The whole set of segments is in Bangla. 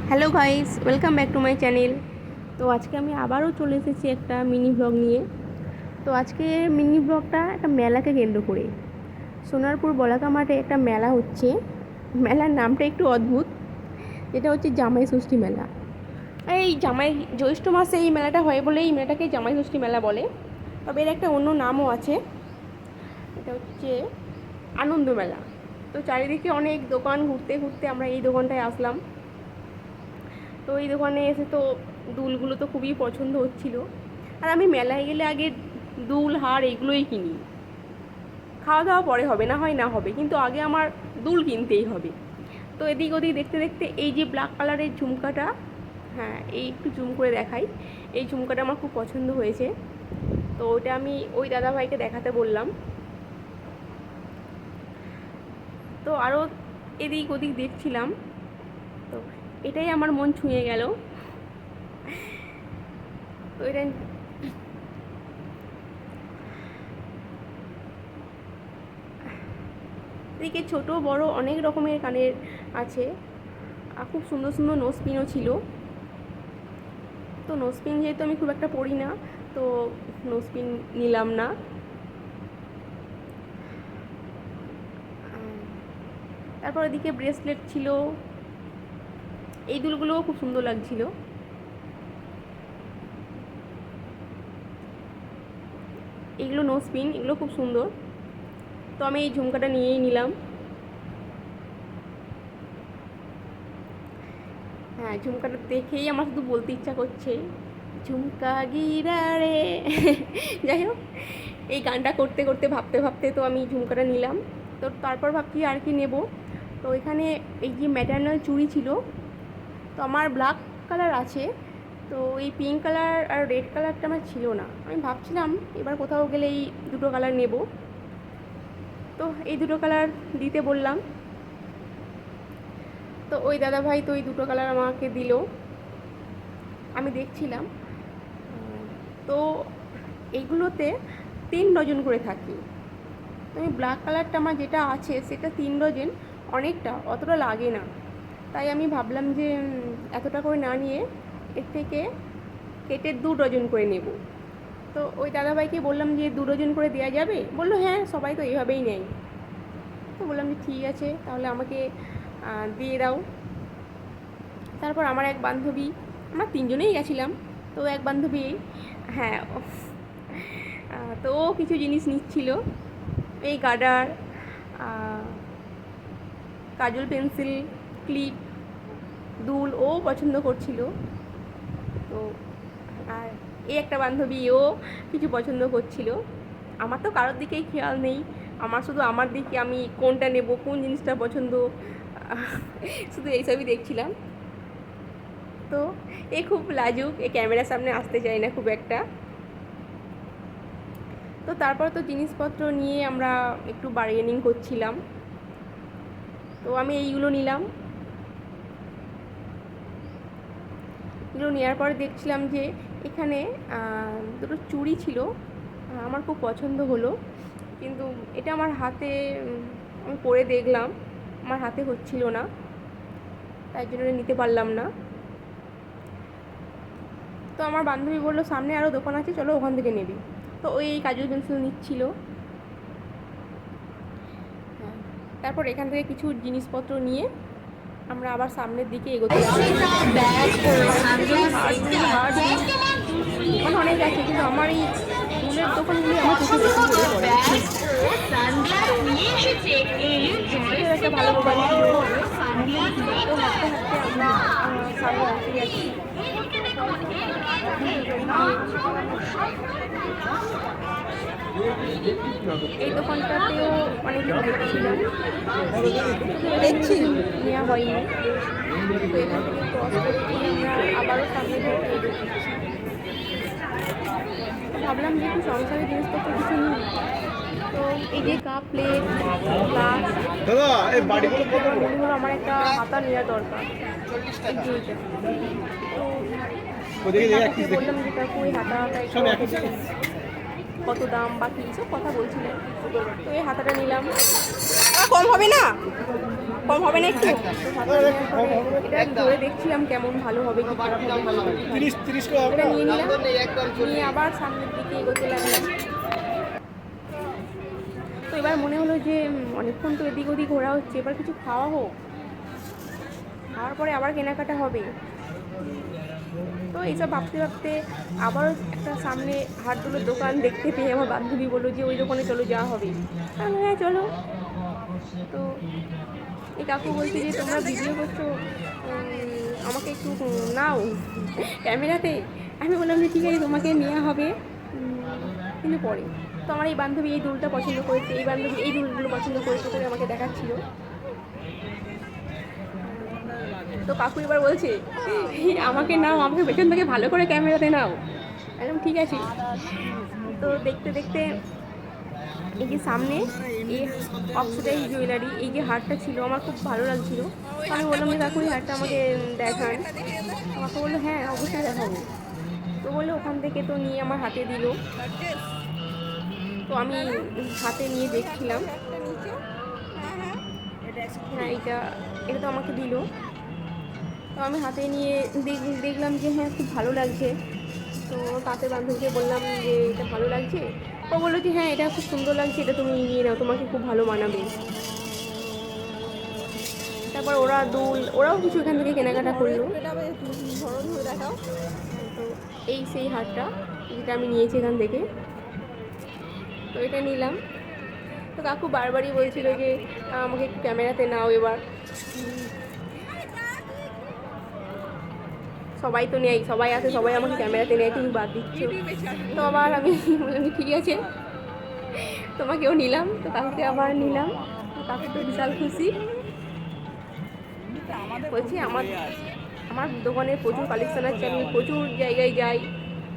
Hello guys, welcome back to my channel. তো আজকে আমি আবারও চলে এসেছি একটা মিনি ব্লগ নিয়ে। তো আজকে মিনি ব্লগটা একটা মেলাকে কেন্দ্র করে। সোনারপুর বলাকা মাঠে একটা মেলা হচ্ছে। মেলার নামটা একটু অদ্ভুত, যেটা হচ্ছে জামাই ষষ্ঠী মেলা। এই জ্যৈষ্ঠ মাসে এই মেলাটা হয় বলে এই মেলাটাকে জামাই ষষ্ঠী মেলা বলে। তবে এর একটা অন্য নামও আছে, এটা হচ্ছে আনন্দ মেলা। তো চারিদিকে অনেক দোকান, ঘুরতে ঘুরতে আমরা এই দোকানটায় আসলাম। তো এই দোকানে এসে তো দুলগুলো তো খুবই পছন্দ হচ্ছিল। আর আমি মেলায় গেলে আগে দুল, হার এগুলোই কিনি। খাওয়া দাওয়া পরে হবে, না হয় না হবে, কিন্তু আগে আমার দুল কিনতেই হবে। তো এদিক ওদিক দেখতে দেখতে এই যে ব্ল্যাক কালারের ঝুমকাটা, হ্যাঁ এই একটু জুম করে দেখাই, এই ঝুমকাটা আমার খুব পছন্দ হয়েছে। তো ওটা আমি ওই দাদাভাইকে দেখাতে বললাম। তো আরও এদিক ওদিক দেখছিলাম, তো এটাই আমার মন ছুঁয়ে গেল। তো এটা এদিকে ছোট বড় অনেক রকমের কানের আছে, আর খুব সুন্দর সুন্দর নোজপিনও ছিল। তো নোজপিন যেহেতু আমি খুব একটা পরি না, তো নোজপিন নিলাম না। তারপর এদিকে ব্রেসলেট ছিল, এই দুলগুলোও খুব সুন্দর লাগছিল। এগুলো নোজপিন, এগুলো খুব সুন্দর। তো আমি এই ঝুমকাটা নিয়েই নিলাম। হ্যাঁ, ঝুমকাটা দেখেই আমার শুধু বলতে ইচ্ছা করছে, ঝুমকা গিরা রে। যাই হোক, এই গানটা করতে করতে ভাবতে ভাবতে তো আমি ঝুমকাটা নিলাম। তো তারপর ভাবছি আর কি নেব। তো এখানে এই যে ম্যাটার্নাল চুড়ি ছিল, তো আমার ব্ল্যাক কালার আছে, তো এই পিঙ্ক কালার আর রেড কালারটা আমার ছিল না। আমি ভাবছিলাম এবার কোথাও গেলে এই দুটো কালার নেব। তো এই দুটো কালার দিতে বললাম, তো ওই দাদাভাই তো এই দুটো কালার আমাকে দিল। আমি দেখছিলাম, তো এইগুলোতে 3 ডজন করে থাকে। তো আমি ব্ল্যাক কালারটা আমার যেটা আছে সেটা 3 ডজন, অনেকটা, অতটা লাগে না। তাই আমি ভাবলাম যে এতটা করে না নিয়ে এর থেকে কেটে 2 ডজন করে নেব। তো ওই দাদাভাইকে বললাম যে 2 ডজন করে দেওয়া যাবে? বললো হ্যাঁ, সবাই তো এইভাবেই নেয়। তো বললাম যে ঠিক আছে, তাহলে আমাকে দিয়ে দাও। তারপর আমার এক বান্ধবী, আমরা 3 জনেই গেছিলাম, তো এক বান্ধবী, হ্যাঁ, তো ও কিছু জিনিস নিচ্ছিল, এই গার্ডার, কাজল, পেন্সিল, ক্লিপ, দুল ও পছন্দ করছিল। তো আর এই একটা বান্ধবী, ও কিছু পছন্দ করছিল। আমার তো কারোর দিকেই খেয়াল নেই, আমার শুধু আমার দিকে, আমি কোনটা নেব, কোন জিনিসটা পছন্দ, শুধু এইসবই দেখছিলাম। তো এ খুব লাজুক, এ ক্যামেরার সামনে আসতে চায় না খুব একটা। তো তারপর তো জিনিসপত্র নিয়ে আমরা একটু বার্গেনিং করছিলাম। তো আমি এইগুলো নিলাম। এগুলো নেওয়ার পরে দেখছিলাম যে এখানে দুটো চুড়ি ছিল, আমার খুব পছন্দ হলো, কিন্তু এটা আমার হাতে, আমি পরে দেখলাম আমার হাতে হচ্ছিল না, তাই জন্য নিতে পারলাম না। তো আমার বান্ধবী বললো সামনে আরও দোকান আছে, চলো ওখান থেকে নেবি। তো ওই কাজল পেন্সিল নিচ্ছিল। হ্যাঁ, তারপর এখান থেকে কিছু জিনিসপত্র নিয়ে আমরা আবার সামনের দিকে এগোতে মানে অনেক আছে, কিন্তু আমার এই ফুলের দোকানগুলি আমার চোখে বেশি পড়ে পড়ে। একটা ভালো দোকান ছিল, তো হাঁটতে হাঁটতে আমরা সামনে আসতে যাচ্ছি। এই দোকানটাতেও অনেক কিছু দেখছিলাম, দেখছি নেওয়া হয়নি। তো এখান থেকে ক্রস করে আমরা আবারও সামনে থেকে এগোচ্ছি। ভাবলাম যে একটু সংসারের জিনিসপত্র কিছু নিই। তো এই যে কাপ, প্লেট, গ্লাস, মনে হলো আমার একটা হাতা নেওয়া দরকার, এই ঝুড়িটা। তো বললাম যে কাকু এই হাতাটা কত দাম বা কী সব কথা বলছিলেন। তো এই হাতাটা নিলাম। কম হবে না? কম হবে না একটু? এটা ধরে দেখছিলাম কেমন ভালো হবে কি খারাপ হবে। 30 করে হবে এটা না? নিয়ে নিলাম, নিয়ে আবার সামনের দিকে এগোতে লাগলাম। তো এবার মনে হলো যে অনেকক্ষণ তো এদিক ওদিক ঘোরা হচ্ছে, এবার কিছু খাওয়া হোক, খাওয়ার পরে আবার কেনাকাটা হবে। তো এইসব ভাবতে ভাবতে আবারও একটা সামনে হাটগুলোর দোকান দেখতে পেয়ে আমার বান্ধবী বললো যে ওই দোকানে চলো, যাওয়া হবে। আমি হ্যাঁ চলো। তো এই কাকু বলছে যে তোমরা ভিডিও করছো, আমাকে একটু নাও ক্যামেরাতে। আমি বললাম যে ঠিক আছে, তোমাকে নেওয়া হবে, কিন্তু পরে। তো আমার এই বান্ধবী এই দুলটা পছন্দ করেছে, এই বান্ধবী এই দুলগুলো পছন্দ করেছে করে আমাকে দেখাচ্ছিল। তো কাকু এবার বলছে আমাকে নাও, আমাকে পেছন থেকে ভালো করে ক্যামেরাতে নাও। একদম ঠিক আছে। তো দেখতে দেখতে এই যে সামনে এই অক্সিডাইজ জুয়েলারি, এই যে হারটা ছিল আমার খুব ভালো লাগছিল। আমি বললাম যে কাকু এই হারটা আমাকে দেখান। আমাকে বললো হ্যাঁ অবশ্যই দেখাবো। তো বললো ওখান থেকে তো নিয়ে আমার হাতে দিল। তো আমি হাতে নিয়ে দেখছিলাম, হ্যাঁ এটা তো আমাকে দিল। তো আমি হাতে নিয়ে দেখলাম যে হ্যাঁ খুব ভালো লাগছে। তো পাশের বান্ধবীকে বললাম যে এটা ভালো লাগছে। ও বললো যে হ্যাঁ এটা খুব সুন্দর লাগছে, এটা তুমি নিয়ে নাও, তোমাকে খুব ভালো মানাবে। তারপর ওরাও কিছু এখান থেকে কেনাকাটা করলো। তো এই সেই হারটা যেটা আমি নিয়েছি এখান থেকে, তো এটা নিলাম। তো কাকু বারবারই বলছিল যে আমাকে একটু ক্যামেরাতে নাও এবার। সবাই তো নেয়, সবাই আছে, সবাই আমাকে ক্যামেরাতে নেয়, তুমি বাদ দিচ্ছ। তো আবার আমি বললাম ঠিক আছে, তোমাকেও নিলাম। তো কাকুকে আবার নিলাম। কাকু তো বিশাল খুশি, বলছি আমার দোকানে প্রচুর কালেকশান আছে, আমি প্রচুর জায়গায় যাই,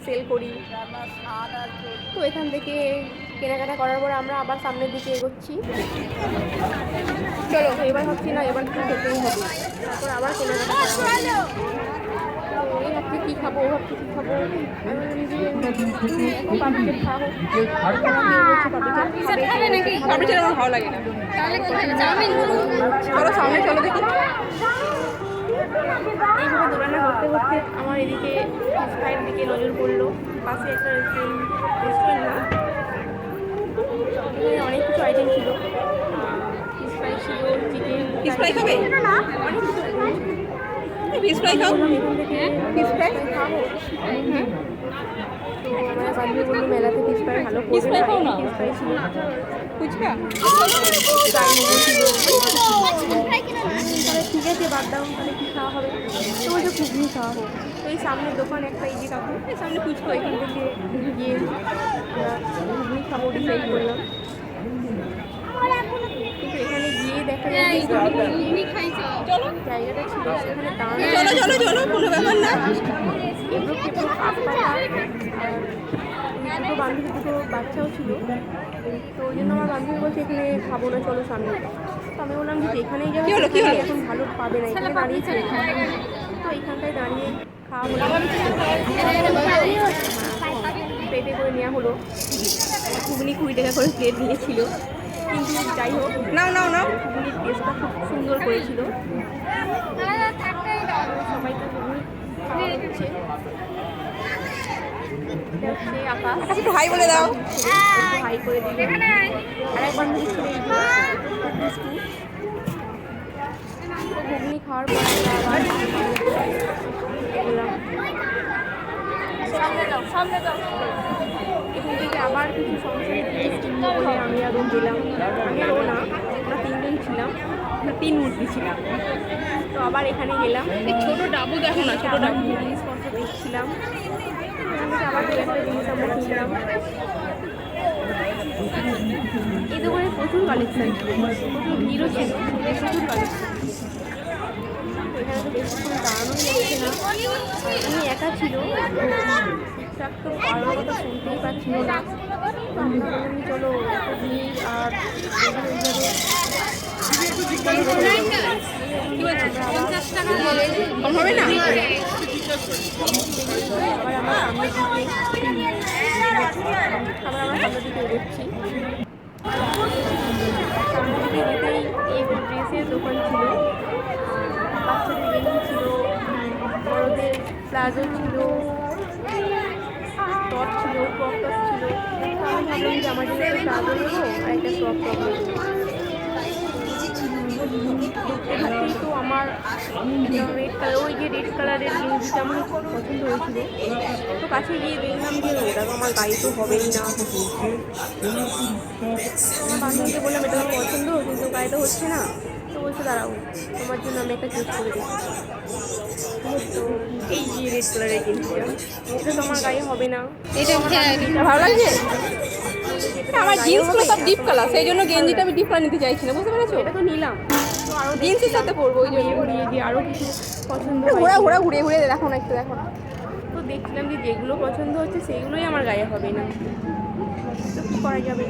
সেল করি। তো এখান থেকে কেনাকাটা করার পরে আমরা আবার সামনের দিকে এগোচ্ছি। চলো এবার ভাবছি না, এবার একটু খেতেই হবে, তারপর আবার কেনাকাটা করা হবে। তো এই ভাবছি কী খাবো, ও ভাবছি কী খাবো। আমি বললাম যে পাপড়ি চাট খাবো। পাপড়ি চাট আমার ভালো লাগে না। চলো সামনে চলো দেখি। এইভাবে দোকানটা করতে করতে আমার এদিকে ফিশ ফ্রাইয়ের দিকে নজর পড়লো। পাশে একটা রেস্টুরেন্ট না, এখানে অনেক কিছু আইটেম ছিল, ফিশ ফ্রাই ছিল, চিকেন ফিশ ফ্রাই খাবে? অনেক কিছু ফিশ ফ্রাই খাও? এখান থেকে ফিশ ফ্রাই খাবো। তো আমার বান্ধবী বললো মেলাতে ফিশ ফ্রাই ভালো করবে না, ফিশ ফ্রাই ছিল, ফুচকা ফ্রাই মোমো ছিল। তাহলে ঠিক আছে বাদ দাও, তাহলে কী খাওয়া হবে? তো বলছে ঘুগনি খাওয়া হোক। তো এই সামনের দোকান একটা, এই যে কাকু এই সামনে ফুচকা, এখান থেকে গিয়ে আমরা ঘুগনি খাবো ডিসাইড করলাম। কিন্তু এখানে গিয়ে দেখা যায় যে জায়গাটা ছিল সেখানে চলো চলো চলো, কোনো ব্যাপার না। এবড়ো খেবড়ো পাতা, আর দুটো বান্ধবী দুটো বাচ্চাও ছিল। তো ওই জন্য আমার বান্ধবী বলছে এখানে খাবো না, চলো সামনে। তো আমি বললাম যে এখানেই যাবে, এখন ভালো পাবে না, এখানে দাঁড়িয়েছে। তো এইখানটায় দাঁড়িয়ে খাওয়া হলো, প্লেটে করে নেওয়া হলো। ঘুগনি 20 টাকা করে প্লেট নিয়েছিল, কিন্তু যাই হোক নাও নাও নাও। ঘুগনির টেস্টটা খুব সুন্দর করেছিল। সবাই তো ঘুগনি খাওয়া হচ্ছে। এটা হচ্ছে আকাশ, একটু হাই বলে দাও। একটু হাই করে দিল। আরেক বান্ধবী ছিল এই ঘুগনি খাওয়ার পর আবার বললাম এখান থেকে আবার কিছু সংসারের জিনিস কিনবো বলে আমি আর ও গেলাম। আমি আর ও না, আমরা 3 জন ছিলাম, আমরা 3 মূর্তি ছিলাম। তো আবার এখানে গেলাম, ছোট ডাবু দেখো না, ছোট ডাবু জিনিসপত্র দেখছিলাম। এখান থেকে আবার 2-1টা জিনিস আমরা কিনলাম। এই দোকানে প্রচুর কালেকশান ছিল, প্রচুর ভিড়ও ছিল, প্রচুর কালেকশান। এখানে তো বেশিক্ষণ দাঁড়ানোই যাচ্ছে না, আমি একা ছিল, ঠিকঠাক তো কারোর কথা শুনতেই পাচ্ছিল না। তো আমি বললাম চলো, এত ভিড় আর কম হবে না? আবার আমার সামনের দিকে এগোচ্ছি। সামনের দিকে যেতেই এই একটা ড্রেসের দোকান ছিল, বাচ্চাদের গেঞ্জি ছিল, বড়দের প্লাজো ছিল, টপ ছিল, ক্রপ টপ ছিল। তো আমি ভাবলাম যে আমার জন্য একটা প্লাজো নেবো আর একটা ক্রপ টপ নেবো। ঢুকতে ঢুকতেই তো আমার রেড কালার, ওই যে রেড কালারের গেঞ্জিটা আমার খুব পছন্দ হয়েছিল। তো কাছে গিয়ে দেখলাম যে ওটা তো আমার গায়ে তো হবেই না। আমার বান্ধবীকে বললাম এটা আমার পছন্দ কিন্তু গায়ে তো হচ্ছে না। তো বলছে দাঁড়াও, তোমার জন্য আমি একটা চুজ করে দিচ্ছি। তো এই যে রেড কালারের গেঞ্জিটা, এটা তো আমার গায়ে হবে না। এটা ভালো লাগছে। আমার জিন্সগুলো সব ডিপ কালার, সেই জন্য গেঞ্জিটা আমি ডিপ কালার নিতে চাইছি না, বুঝতে পেরেছো? এটা তো নিলাম, তো আরও জিন্সের সাথে পরবো ওই জন্য। ঘুরিয়ে যে আরও কিছু পছন্দ ঘোরা হয়। ঘোরা ঘুরে ঘুরে দেখো না, একটু দেখো না। তো দেখছিলাম যে যেগুলো পছন্দ হচ্ছে সেগুলোই আমার গায়ে হবে না, তো কী করা যাবে।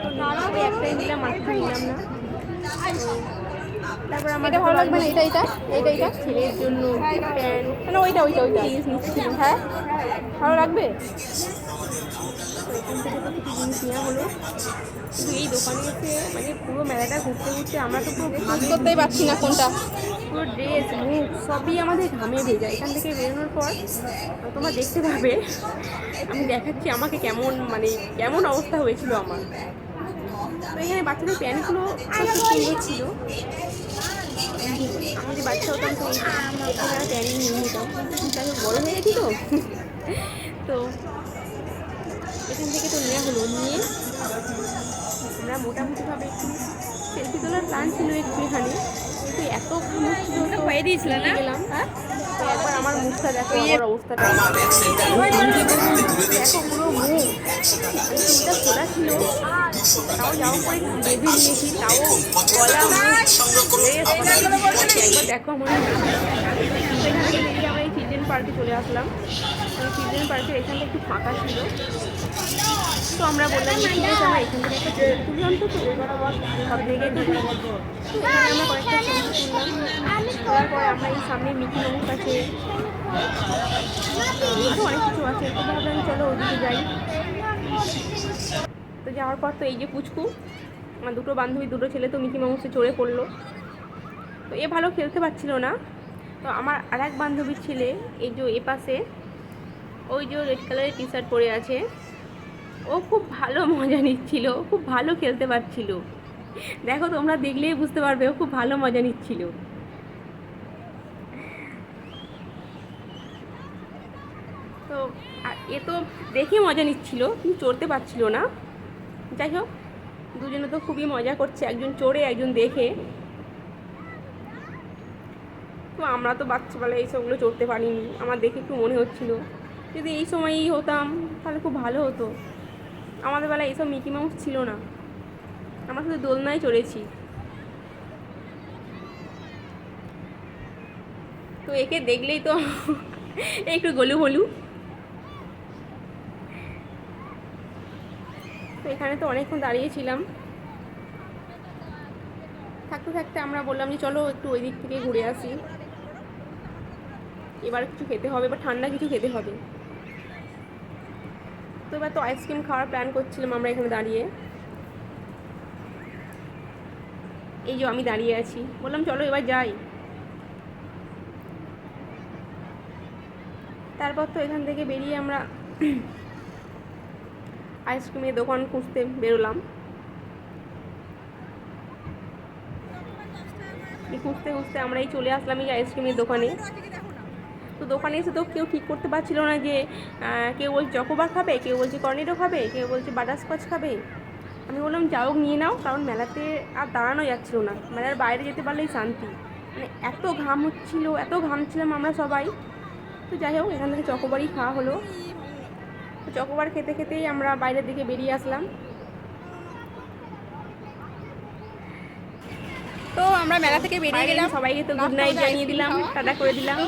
তো নিলাম, ওই একটাই নিলাম, আর কিছু নিলাম না। তারপর আমার এটা ভালো লাগবে না, এটা এটা এটা এটা ছেলের জন্য প্যান্ট, না, ওইটা ওইটা ওইটা জিন্স নিচ্ছিল। হ্যাঁ ভালো লাগবে। তো এখান থেকে তো কিছু জিনিস নেওয়া হলো, কিন্তু এই দোকানে এসে মানে পুরো মেলাটা ঘুরতে ঘুরতে আমরা তো পুরো ঘামে করতেই পারছি না কোনটা। পুরো ড্রেস মুখ সবই আমাদের ঘামে ভেজা। এখান থেকে বেরোনোর পর তোমরা দেখতে পাবে, আমি দেখাচ্ছি আমাকে কেমন মানে কেমন অবস্থা হয়েছিল আমার। তো এখানে বাচ্চাদের প্যান্টগুলো খুব সুন্দর ছিল। আমি যে বাচ্চা হতাম তো এখানে প্যান্ট নিয়ে নিতাম, তাকে বড়ো হয়ে গেছি তো। তো এখান থেকে তো নেওয়া হলো, নিয়ে আমরা মোটামুটিভাবে একটু সেলফি তোলার প্ল্যান ছিল একটু এখানে, কিন্তু এত ঘাম হচ্ছিল তো হয়ে দিয়েছিল না? গেলাম। তো একবার আমার মুখটা দেখো, আমার অবস্থাটা দেখো, পুরো মুখ চুলটা খোলা ছিল, তাও যাও করে বেঁধে নিয়েছি, তাও গলা একবার দেখো আমার। এখান থেকে বেরিয়ে আমরা এই চিলড্রেন পার্কে চলে আসলাম। চিলড্রেন পার্কের এখানটা একটু ফাঁকা ছিল, তো আমরা বললাম যে ঠিক আছে আমরা এখান থেকে একটা ছবি তুললাম। তো সব জায়গায় তো এখানে আমরা কয়েকটা ছবি তুললাম। তোলার পরে আমরা এই সামনে মিকি মাউস আছে, আরও অনেক কিছু আছে। তো ভাবলাম চলো ওদিকে যাই। তো যাওয়ার পর তো এই যে পুচকু, আমার দুটো বান্ধবী দুটো ছেলে তো মিকি মাউসে চড়ে পড়লো। তো এ ভালো খেলতে পারছিল না। তো আমার আর এক বান্ধবীর ছেলে এই যে এ পাশে ওই যে রেড কালারের টি শার্ট পরে আছে, ও খুব ভালো মজা নিচ্ছিল, খুব ভালো খেলতে পারছিল। দেখো তোমরা দেখলেই বুঝতে পারবে ও খুব ভালো মজা নিচ্ছিল। তো এ তো দেখে মজা নিচ্ছিল কিন্তু চড়তে পারছিল না। যাই হোক, দুজনে তো খুবই মজা করছে, একজন চড়ে একজন দেখে। তো আমরা তো বাচ্চাবেলায় এইসবগুলো চড়তে পারিনি, আমার দেখে একটু মনে হচ্ছিল যদি এই সময়ই হতাম তাহলে খুব ভালো হতো। আমাদের বেলায় এইসব মিকি মাউস ছিল না, আমরা শুধু দোলনায় চড়েছি। তো একে দেখলেই তো একটু গলু হলু। তো এখানে তো অনেকক্ষণ দাঁড়িয়েছিলাম, থাকতে থাকতে আমরা বললাম যে চলো একটু ওই দিক থেকে ঘুরে আসি, এবার কিছু খেতে হবে বা ঠান্ডা কিছু খেতে হবে। তো এবার তো আইসক্রিম খাওয়ার প্ল্যান করছিলাম আমরা এখানে দাঁড়িয়ে। এই যে আমি দাঁড়িয়ে আছি, বললাম চলো এবার যাই। তারপর তো এখান থেকে বেরিয়ে আমরা আইসক্রিমের দোকান খুঁজতে বেরোলাম। খুঁজতে খুঁজতে আমরা এই চলে আসলাম এই আইসক্রিমের দোকানে। তো দোকানে এসে তো কেউ ঠিক করতে পারছিল না যে কেউ বলছে চকোবার খাবে, কেউ বলছে কর্নেটো খাবে, কেউ বলছে বাটারস্কচ খাবে। আমি বললাম যাও নিয়ে নাও, কারণ মেলাতে আর দাঁড়ানো যাচ্ছিল না, মেলার বাইরে যেতে পারলেই শান্তি। মানে এত ঘাম হচ্ছিল, এত ঘামছিলাম আমরা সবাই। তো যাই হোক, এখান থেকে চকোবারই খাওয়া হলো। তো চকোবার খেতে খেতেই আমরা বাইরের দিকে বেরিয়ে আসলাম। তো আমরা মেলা থেকে বেরিয়ে গেলাম, সবাইকে তো গুড নাইট জানিয়ে দিলাম, টাটা করে দিলাম,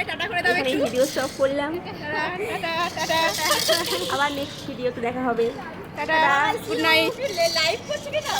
টাটা করে দাও, এখানে ভিডিও স্টপ করলাম। টাটা টাটা আবার নেক্সট ভিডিওতে দেখা হবে। Tata, good night. লাইভ করছি কি না?